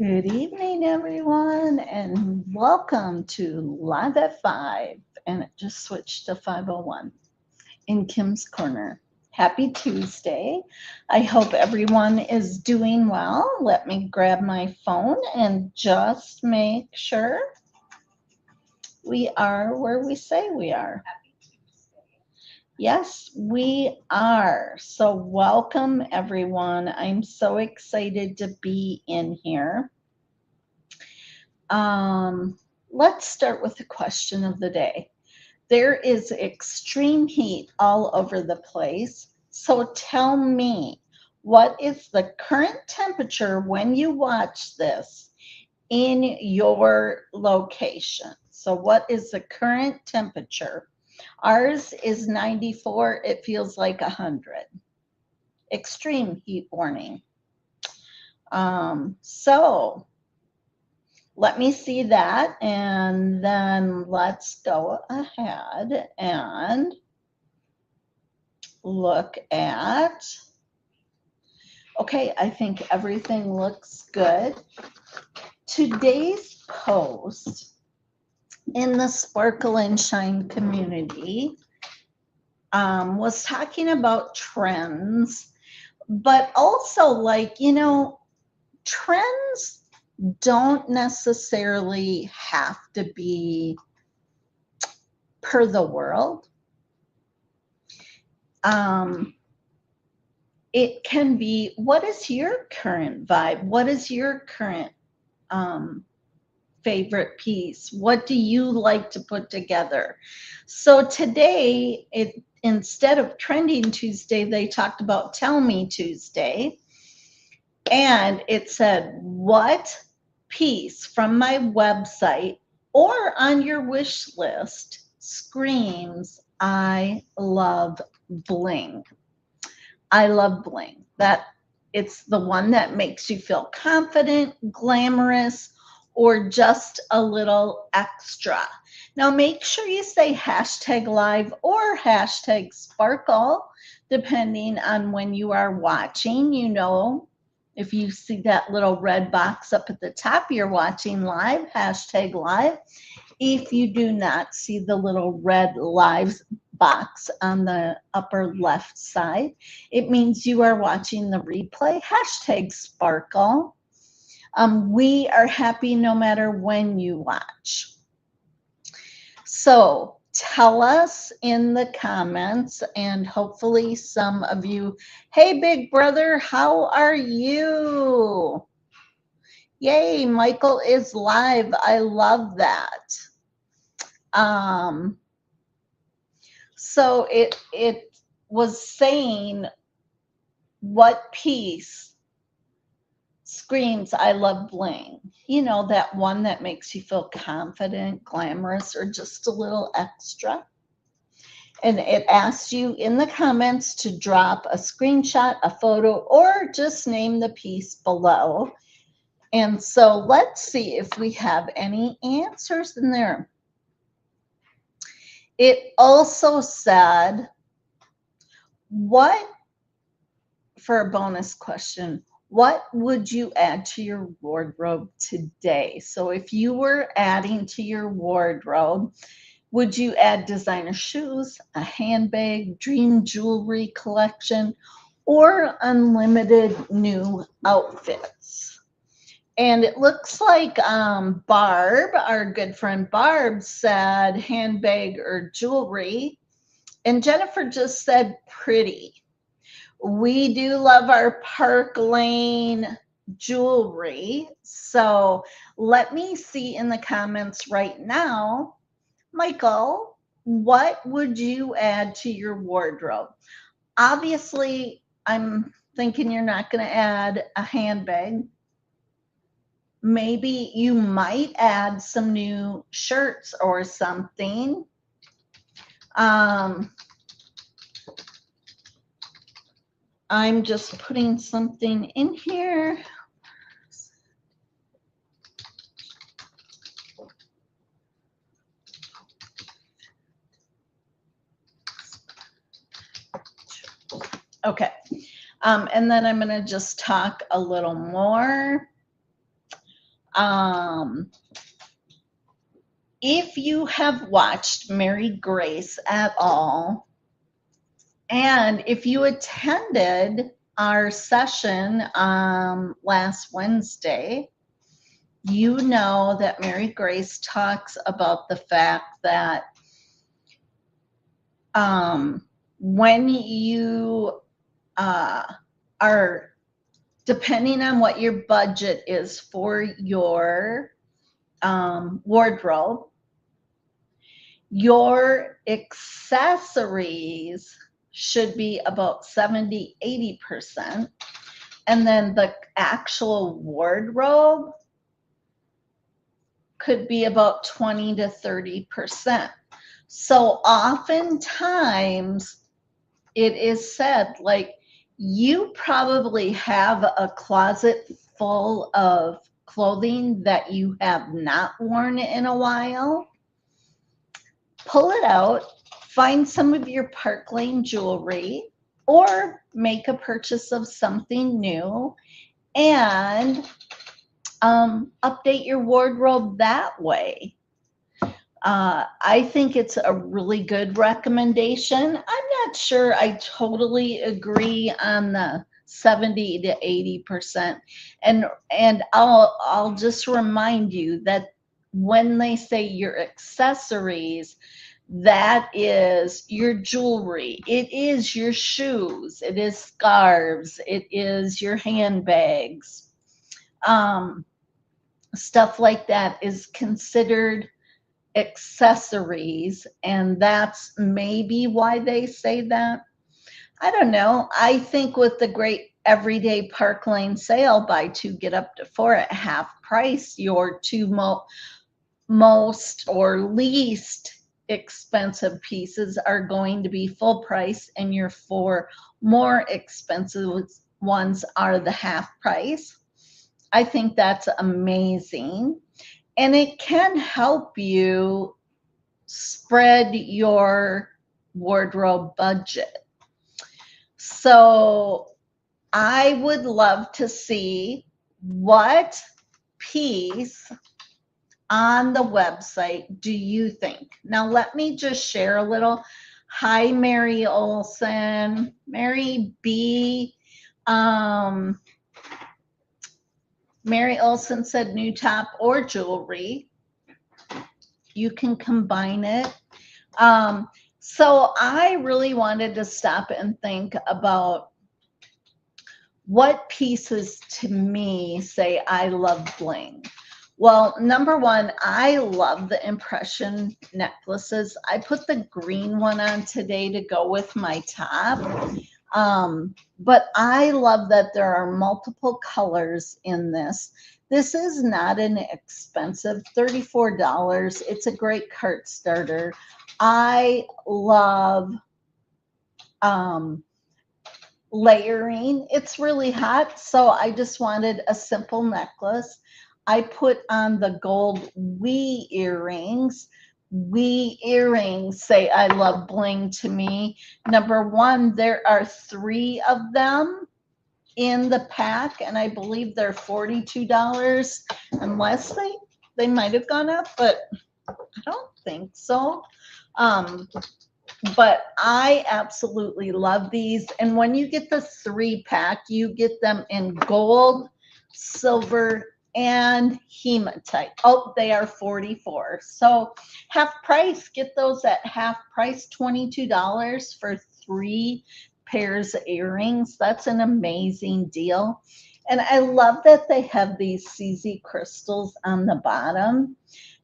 Good evening, everyone, and welcome to Live at 5. And it just switched to 5:01 in Kim's Corner. Happy Tuesday. I hope everyone is doing well. Let me grab my phone and just make sure we are where we say we are. Yes, we are. So, welcome, everyone. I'm so excited to be in here. Um, let's start with the question of the day. There is extreme heat all over the place. So tell me, what is the current temperature when you watch this in your location? So, what is the current temperature? Ours is 94. It feels like 100. Extreme heat warning. So, let me see that, and then let's go ahead and look at, okay, I think everything looks good. Today's post in the Sparkle and Shine community was talking about trends, but also trends don't necessarily have to be per the world. Um, it can be, what is your current vibe? What is your current um, favorite piece? What do you like to put together? So today, instead of Trending Tuesday, they talked about Tell Me Tuesday. And it said, what piece from my website or on your wish list screams, I love bling? I love bling. That it's the one that makes you feel confident, glamorous, or just a little extra. Now make sure you say hashtag live or hashtag sparkle, depending on when you are watching. If you see that little red box up at the top, you're watching live, hashtag live. If you do not see the little red live box on the upper left side, it means you are watching the replay, hashtag sparkle. We are happy no matter when you watch. So tell us in the comments, and hopefully some of you, hey, big brother, how are you? Yay, Michael is live. I love that. Um, so it was saying, what piece screams I love bling? That one that makes you feel confident, glamorous, or just a little extra. And it asks you in the comments to drop a screenshot, a photo, or just name the piece below. And so let's see if we have any answers in there. It also said, for a bonus question, what would you add to your wardrobe today? So if you were adding to your wardrobe, would you add designer shoes, a handbag, dream jewelry collection, or unlimited new outfits? And it looks like Barb, our good friend Barb, said handbag or jewelry. And Jennifer just said pretty. We do love our Park Lane jewelry. So let me see in the comments right now, Michael, what would you add to your wardrobe? Obviously, I'm thinking you're not going to add a handbag. Maybe you might add some new shirts or something. I'm just putting something in here. Okay. And then I'm going to just talk a little more. If you have watched Mary Grace at all, and if you attended our session last Wednesday, you know that Mary Grace talks about the fact that when you are, depending on what your budget is for your wardrobe, your accessories should be about 70-80%, and then the actual wardrobe could be about 20-30%. So oftentimes it is said, like, you probably have a closet full of clothing that you have not worn in a while. Pull it out, find some of your Park Lane jewelry, or make a purchase of something new, and update your wardrobe that way. I think it's a really good recommendation. I'm not sure I totally agree on the 70-80%. And I'll just remind you that when they say your accessories, that is your jewelry, it is your shoes, it is scarves, it is your handbags. Stuff like that is considered accessories, and that's maybe why they say that. I don't know. I think with the great everyday Park Lane sale, buy two get up to four at half price, your two most or least expensive pieces are going to be full price, and your four more expensive ones are the half price. I think that's amazing. And it can help you spread your wardrobe budget. So I would love to see what piece on the website do you think. Now, let me just share a little. Hi, Mary Olson, Mary B. Mary Olson said new top or jewelry. You can combine it. So I really wanted to stop and think about what pieces to me say I love bling. Well, number one, I love the impression necklaces. I put the green one on today to go with my top. But I love that there are multiple colors in this. This is not an expensive, $34. It's a great cart starter. I love layering. It's really hot, so I just wanted a simple necklace. I put on the gold wee earrings. Wee earrings say I love bling to me. Number one, there are 3 of them in the pack, and I believe they're $42, unless they might have gone up, but I don't think so. But I absolutely love these. And when you get the 3-pack, you get them in gold, silver, and hematite. Oh, they are $44. So half price, get those at half price, $22 for 3 pairs of earrings. That's an amazing deal. And I love that they have these CZ crystals on the bottom.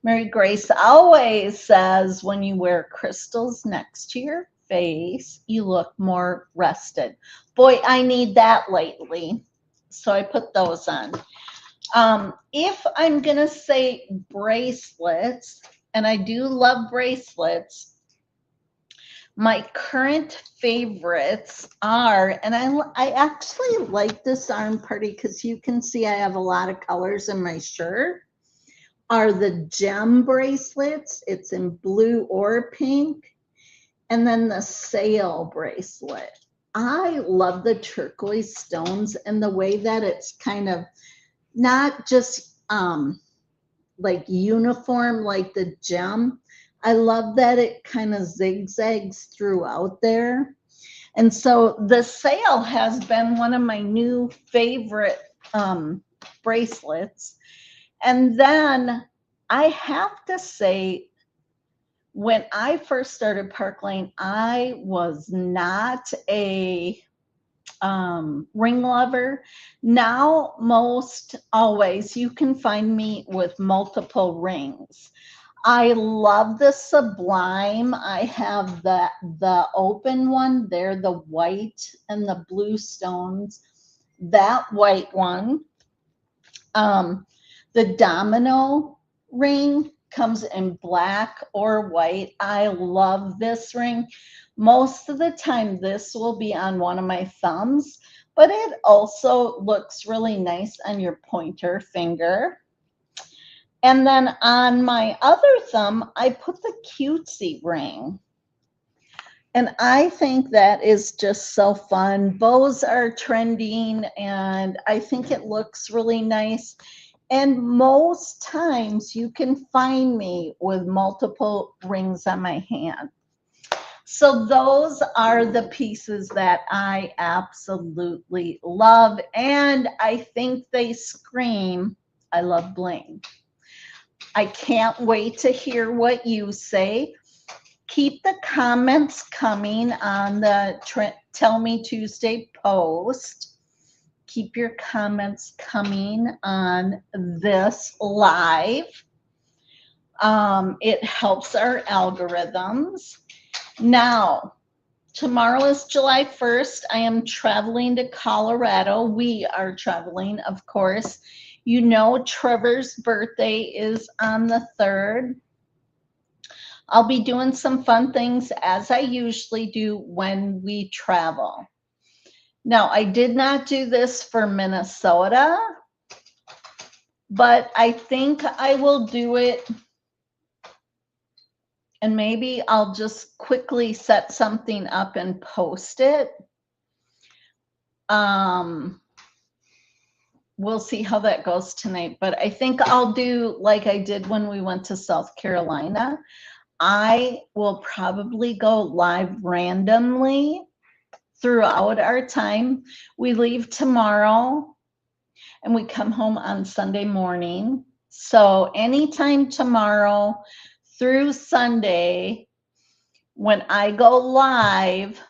Mary Grace always says when you wear crystals next to your face, you look more rested. Boy, I need that lately. So I put those on. If I'm going to say bracelets, and I do love bracelets, my current favorites are, and I actually like this arm party because you can see I have a lot of colors in my shirt, are the gem bracelets. It's in blue or pink. And then the sail bracelet. I love the turquoise stones and the way that it's kind of not just um, like uniform, like the gem. I love that it kind of zigzags throughout there. And so the sale has been one of my new favorite bracelets. And then I have to say, when I first started Park Lane, I was not a ring lover. Now, most always, you can find me with multiple rings. I love the Sublime. I have the open one there, the white and the blue stones. That white one. Um, the Domino ring comes in black or white. I love this ring. Most of the time, this will be on one of my thumbs, but it also looks really nice on your pointer finger. And then on my other thumb, I put the cutesy ring. And I think that is just so fun. Bows are trending, and I think it looks really nice. And most times you can find me with multiple rings on my hand. So those are the pieces that I absolutely love. And I think they scream, I love bling. I can't wait to hear what you say. Keep the comments coming on the Tell Me Tuesday post. Keep your comments coming on this live. It helps our algorithms. Now, tomorrow is July 1st. I am traveling to Colorado. We are traveling, of course. You know, Trevor's birthday is on the 3rd. I'll be doing some fun things as I usually do when we travel. Now, I did not do this for Minnesota, but I think I will do it, and maybe I'll just quickly set something up and post it. We'll see how that goes tonight, but I think I'll do like I did when we went to South Carolina. I will probably go live randomly throughout our time. We leave tomorrow and we come home on Sunday morning. So anytime tomorrow through Sunday, when I go live,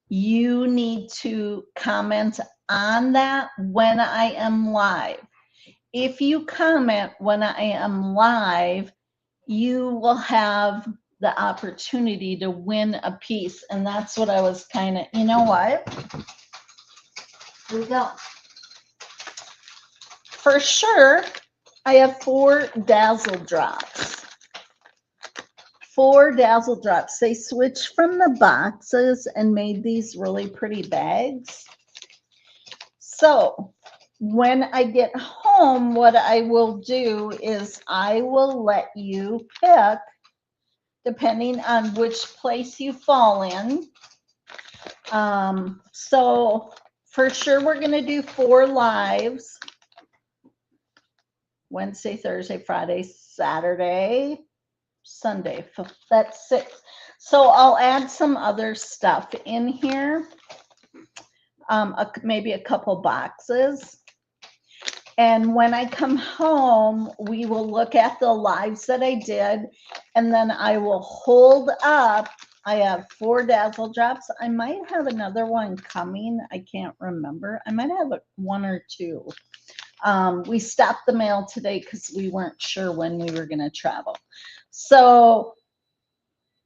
you need to comment on that when I am live. If you comment when I am live, you will have the opportunity to win a piece. And that's what I was kind of, you know what? Here we go. For sure, I have 4 Dazzle Drops. 4 Dazzle Drops. They switched from the boxes and made these really pretty bags. So when I get home, what I will do is I will let you pick, depending on which place you fall in. So for sure, we're going to do 4 lives. Wednesday, Thursday, Friday, Saturday, Sunday. That's 6. So I'll add some other stuff in here. Maybe a couple boxes. And when I come home, we will look at the lives that I did, and then I will hold up. I have 4 Dazzle Drops. I might have another one coming. I can't remember. I might have 1 or 2. We stopped the mail today because we weren't sure when we were going to travel. So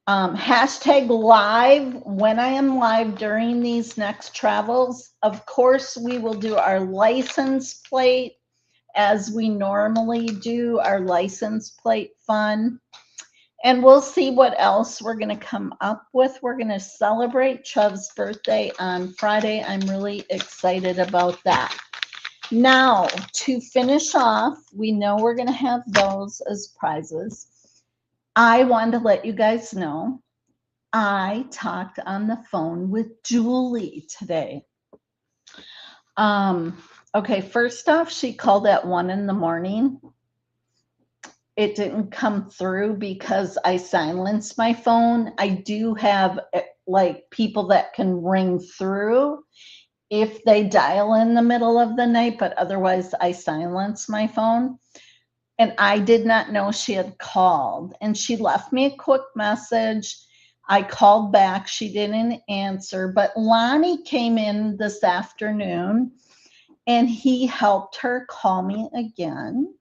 hashtag live when I am live during these next travels. Of course, we will do our license plate as we normally do, our license plate fun. And we'll see what else we're going to come up with. We're going to celebrate Chuv's birthday on Friday. I'm really excited about that. Now, to finish off, we know we're going to have those as prizes. I wanted to let you guys know I talked on the phone with Julie today. Okay, first off, she called at 1 in the morning. it didn't come through because I silenced my phone. I do have like people that can ring through if they dial in the middle of the night, but otherwise I silence my phone. And I did not know she had called, and she left me a quick message. I called back. She didn't answer, but Lonnie came in this afternoon and he helped her call me again.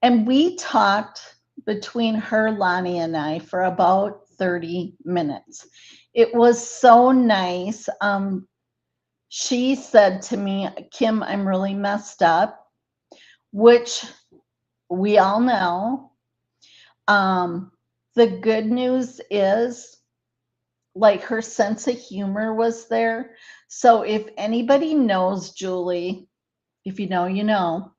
And we talked between her, Lonnie, and I for about 30 minutes. It was so nice. She said to me, Kim, I'm really messed up, which we all know. The good news is, like, her sense of humor was there. So if anybody knows Julie, if you know, you know,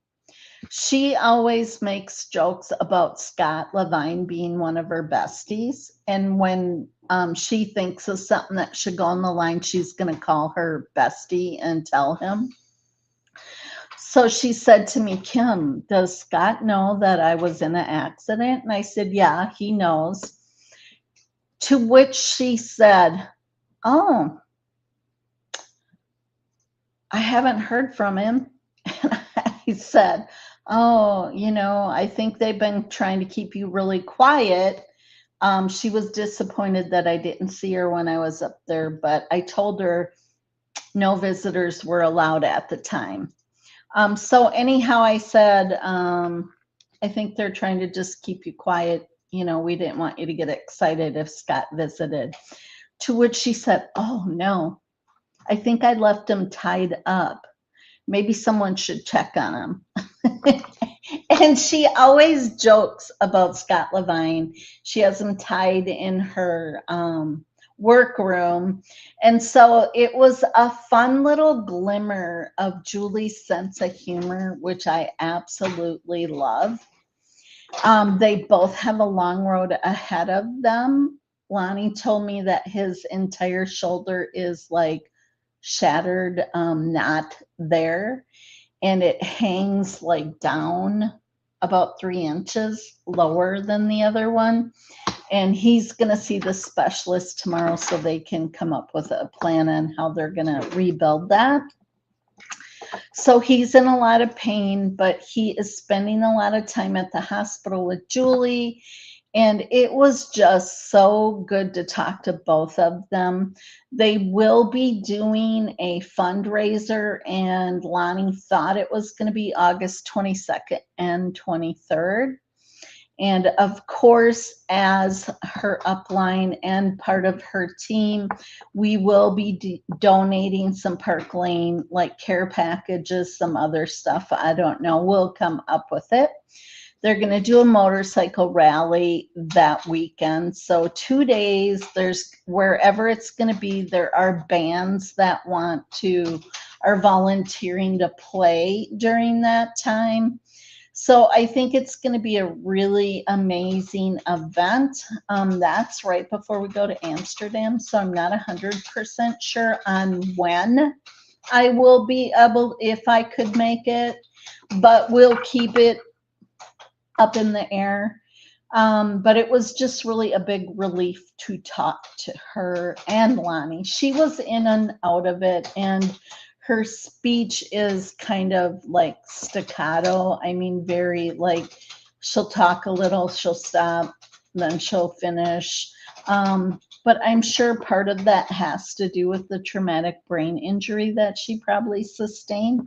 she always makes jokes about Scott Levine being one of her besties. And when she thinks of something that should go on the line, she's going to call her bestie and tell him. So she said to me, Kim, does Scott know that I was in an accident? And I said, yeah, he knows. To which she said, oh, I haven't heard from him. And I said, oh, you know, I think they've been trying to keep you really quiet. She was disappointed that I didn't see her when I was up there, but I told her no visitors were allowed at the time. So anyhow, I said, I think they're trying to just keep you quiet. You know, we didn't want you to get excited if Scott visited. To which she said, oh, no, I think I left him tied up. Maybe someone should check on him. And she always jokes about Scott Levine. She has him tied in her workroom. And so it was a fun little glimmer of Julie's sense of humor, which I absolutely love. They both have a long road ahead of them. Lonnie told me that his entire shoulder is like shattered, not there, and it hangs like down about 3 inches lower than the other one. And he's going to see the specialist tomorrow so they can come up with a plan on how they're going to rebuild that. So he's in a lot of pain, but he is spending a lot of time at the hospital with Julie. And it was just so good to talk to both of them. They will be doing a fundraiser, and Lonnie thought it was going to be August 22nd and 23rd. And of course, as her upline and part of her team, we will be donating some Park Lane, like care packages, some other stuff. I don't know. We'll come up with it. They're going to do a motorcycle rally that weekend. So 2 days, there's wherever it's going to be, there are bands that are volunteering to play during that time. So I think it's going to be a really amazing event. That's right before we go to Amsterdam. So I'm not 100% sure on when I will be able, if I could make it, but we'll keep it up in the air. But it was just really a big relief to talk to her and Lonnie. She was in and out of it, and her speech is kind of like staccato. I mean, very like, she'll talk a little, she'll stop, then she'll finish. But I'm sure part of that has to do with the traumatic brain injury that she probably sustained.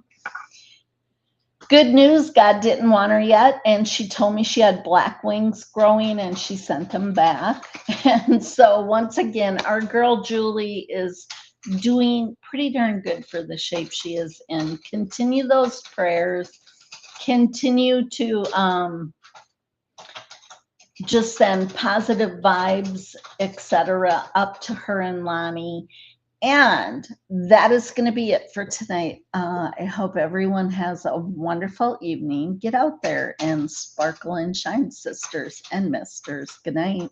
Good news, God didn't want her yet, and she told me she had black wings growing, and she sent them back. And so once again, our girl Julie is doing pretty darn good for the shape she is in. Continue those prayers. Continue to just send positive vibes, etc., up to her and Lonnie. And that is going to be it for tonight. I hope everyone has a wonderful evening. Get out there and sparkle and shine, sisters and misters. Good night.